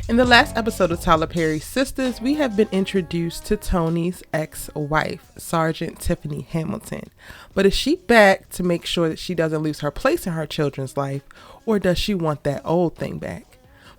In the last episode of Tyler Perry's Sistas, we have been introduced to Tony's ex-wife, Sergeant Tiffany Hamilton. But is she back to make sure that she doesn't lose her place in her children's life, or does she want that old thing back?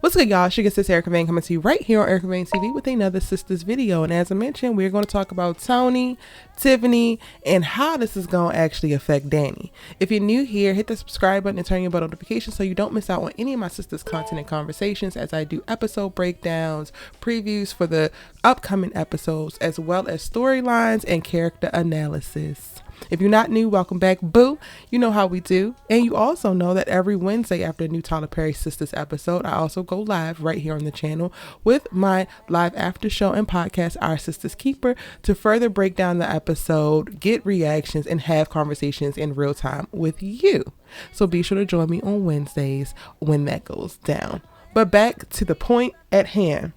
What's good, y'all? She gets this Erica Vane coming to you right here on Erica Vane TV with another Sistas video. And as I mentioned, we're going to talk about Tony, Tiffany, and how this is going to actually affect Danni. If you're new here, hit the subscribe button and turn your bell notifications so you don't miss out on any of my Sistas content and conversations as I do episode breakdowns, previews for the upcoming episodes, as well as storylines and character analysis. If you're not new, welcome back, boo. You know how we do. And you also know that every Wednesday after a new Tyler Perry Sistas episode, I also go live right here on the channel with my live after show and podcast, Our Sistas Keeper, to further break down the episode, get reactions, and have conversations in real time with you. So be sure to join me on Wednesdays when that goes down. But back to the point at hand.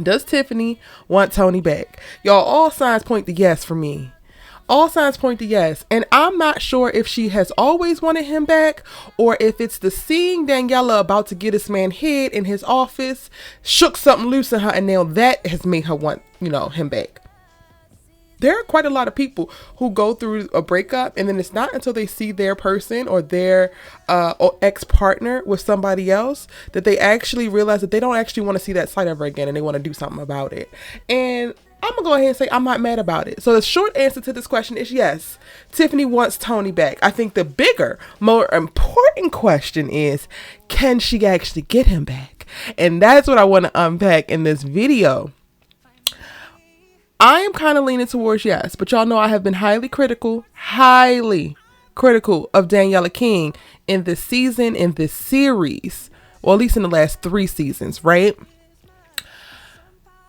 Does Tiffany want Tony back? Y'all, all signs point to yes for me. All signs point to yes. And I'm not sure if she has always wanted him back or if it's the seeing Daniela about to get this man hid in his office shook something loose in her, and now that has made her want, him back. There are quite a lot of people who go through a breakup and then it's not until they see their person or their ex-partner with somebody else that they actually realize that they don't actually want to see that sight ever again and they want to do something about it. And I'm going to go ahead and say I'm not mad about it. So the short answer to this question is yes, Tiffany wants Tony back. I think the bigger, more important question is, can she actually get him back? And that's what I want to unpack in this video. I am kind of leaning towards yes, but y'all know I have been highly critical of Daniela King in this season, in this series, or at least in the last 3 seasons, right?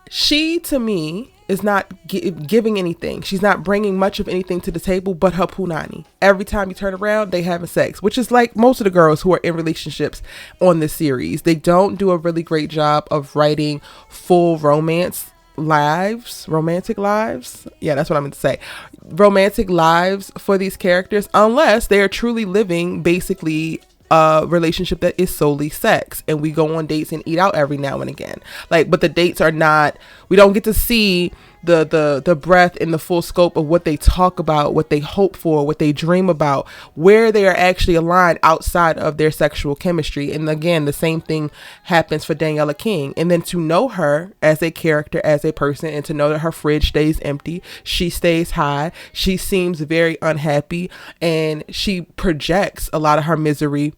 She, to me, is not giving anything. She's not bringing much of anything to the table but her punani. Every time you turn around, they having sex, which is like most of the girls who are in relationships on this series. They don't do a really great job of writing full romantic lives. Yeah, that's what I meant to say. Romantic lives for these characters, unless they are truly living basically a relationship that is solely sex, and we go on dates and eat out every now and again. But the dates are not, we don't get to see the breadth and the full scope of what they talk about, what they hope for, what they dream about, where they are actually aligned outside of their sexual chemistry. And again, the same thing happens for Daniela King. And then to know her as a character, as a person, and to know that her fridge stays empty, she stays high, she seems very unhappy, and she projects a lot of her misery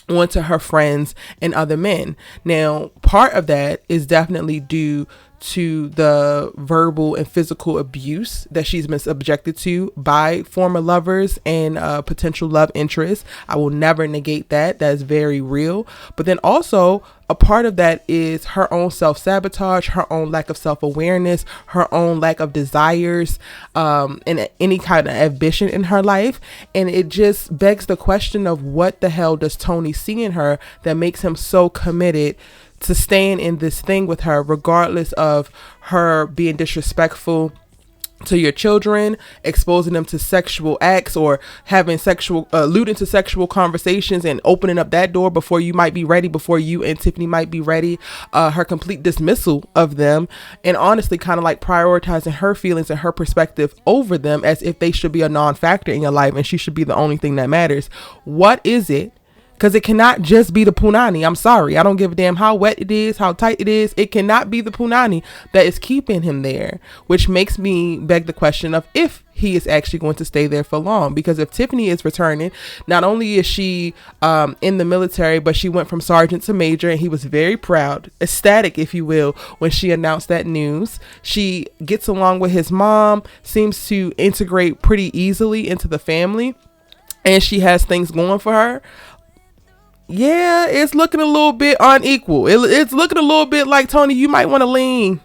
onto her friends and other men. Now, part of that is definitely due to the verbal and physical abuse that she's been subjected to by former lovers and potential love interests. I will never negate that. That is very real. But then also a part of that is her own self-sabotage, her own lack of self-awareness, her own lack of desires, and any kind of ambition in her life. And it just begs the question of what the hell does Tony see in her that makes him so committed to staying in this thing with her, regardless of her being disrespectful to your children, exposing them to sexual acts, or having alluding to sexual conversations and opening up that door before you might be ready, before you and Tiffany might be ready, her complete dismissal of them, and honestly kind of like prioritizing her feelings and her perspective over them as if they should be a non-factor in your life and she should be the only thing that matters. What is it? Because it cannot just be the punani. I'm sorry. I don't give a damn how wet it is, how tight it is. It cannot be the punani that is keeping him there, which makes me beg the question of if he is actually going to stay there for long. Because if Tiffany is returning, not only is she in the military, but she went from sergeant to major, and he was very proud, ecstatic, if you will, when she announced that news. She gets along with his mom, seems to integrate pretty easily into the family, and she has things going for her. Yeah, it's looking a little bit unequal. It's looking a little bit like, Tony, you might want to lean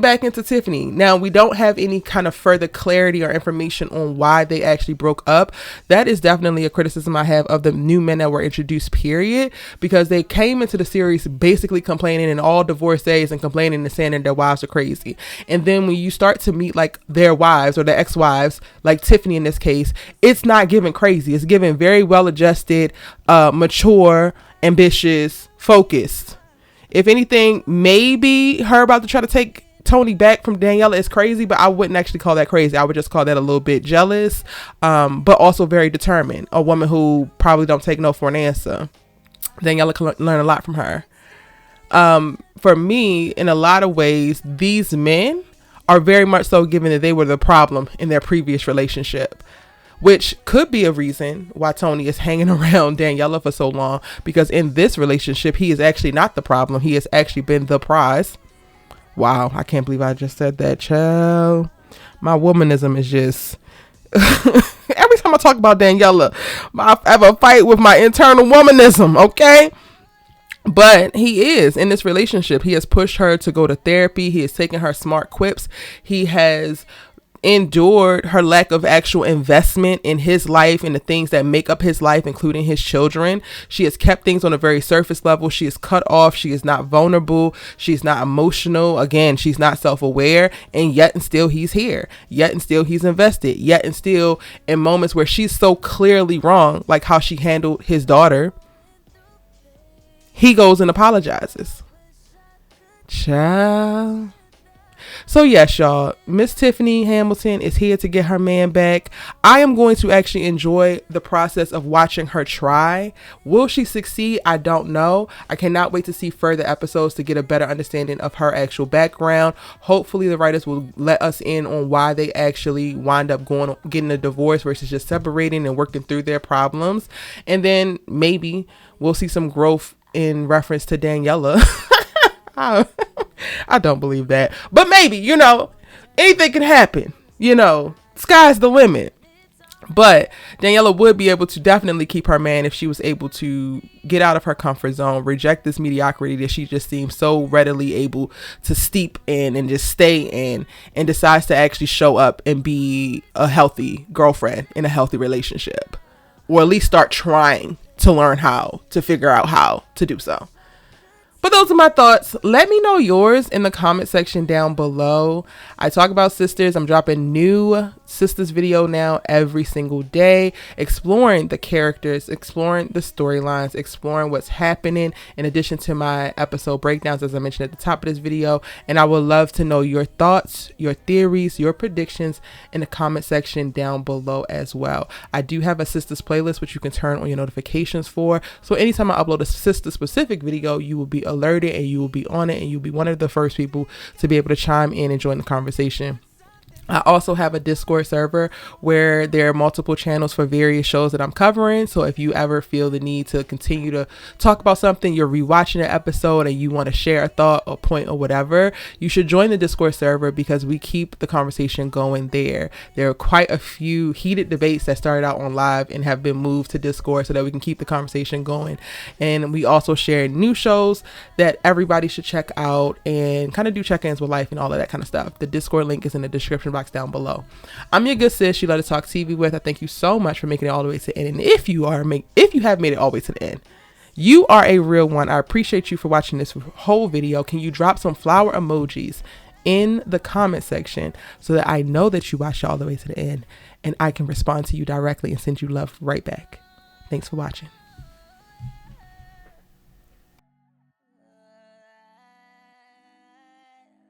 back into Tiffany. Now, we don't have any kind of further clarity or information on why they actually broke up. That is definitely a criticism I have of the new men that were introduced, period, because they came into the series basically complaining, and all divorcees and complaining and saying that their wives are crazy. And then when you start to meet like their wives or their ex-wives, like Tiffany in this case, it's not giving crazy. It's giving very well adjusted, mature, ambitious, focused. If anything, maybe her about to try to take Tony back from Daniela is crazy, but I wouldn't actually call that crazy. I would just call that a little bit jealous, but also very determined. A woman who probably don't take no for an answer. Daniela can learn a lot from her. For me, in a lot of ways, these men are very much so, given that they were the problem in their previous relationship, which could be a reason why Tony is hanging around Daniela for so long, because in this relationship, he is actually not the problem. He has actually been the prize. Wow, I can't believe I just said that, child. My womanism is just... Every time I talk about Daniela, I have a fight with my internal womanism, okay? But he is in this relationship. He has pushed her to go to therapy. He has taken her smart quips. He has endured her lack of actual investment in his life and the things that make up his life, including his children. She has kept things on a very surface level. She is cut off. She is not vulnerable. She's not emotional. Again, she's not self-aware. And yet and still he's here. Yet and still he's invested. Yet and still in moments where she's so clearly wrong, like how she handled his daughter, he goes and apologizes. Child. So yes, y'all, Miss Tiffany Hamilton is here to get her man back. I am going to actually enjoy the process of watching her try. Will she succeed? I don't know. I cannot wait to see further episodes to get a better understanding of her actual background. Hopefully the writers will let us in on why they actually wind up getting a divorce versus just separating and working through their problems. And then maybe we'll see some growth in reference to Daniela. I don't believe that, but maybe, anything can happen, sky's the limit. But Daniela would be able to definitely keep her man if she was able to get out of her comfort zone, reject this mediocrity that she just seems so readily able to steep in and just stay in, and decides to actually show up and be a healthy girlfriend in a healthy relationship, or at least start trying to learn how to figure out how to do so. But those are my thoughts. Let me know yours in the comment section down below. I talk about Sisters. I'm dropping new Sisters video now every single day, exploring the characters, exploring the storylines, exploring what's happening, in addition to my episode breakdowns, as I mentioned at the top of this video. And I would love to know your thoughts, your theories, your predictions in the comment section down below as well. I do have a Sisters playlist, which you can turn on your notifications for. So anytime I upload a Sister specific video, you will be alerted and you will be on it, and you'll be one of the first people to be able to chime in and join the conversation. I also have a Discord server where there are multiple channels for various shows that I'm covering. So if you ever feel the need to continue to talk about something, you're rewatching an episode and you want to share a thought or point or whatever, you should join the Discord server, because we keep the conversation going there. There are quite a few heated debates that started out on live and have been moved to Discord so that we can keep the conversation going. And we also share new shows that everybody should check out and kind of do check-ins with life and all of that kind of stuff. The Discord link is in the description box down below. I'm your good sis, you love to talk TV with. I thank you so much for making it all the way to the end. And if you have made it all the way to the end, you are a real one. I appreciate you for watching this whole video. Can you drop some flower emojis in the comment section so that I know that you watched all the way to the end and I can respond to you directly and send you love right back? Thanks for watching.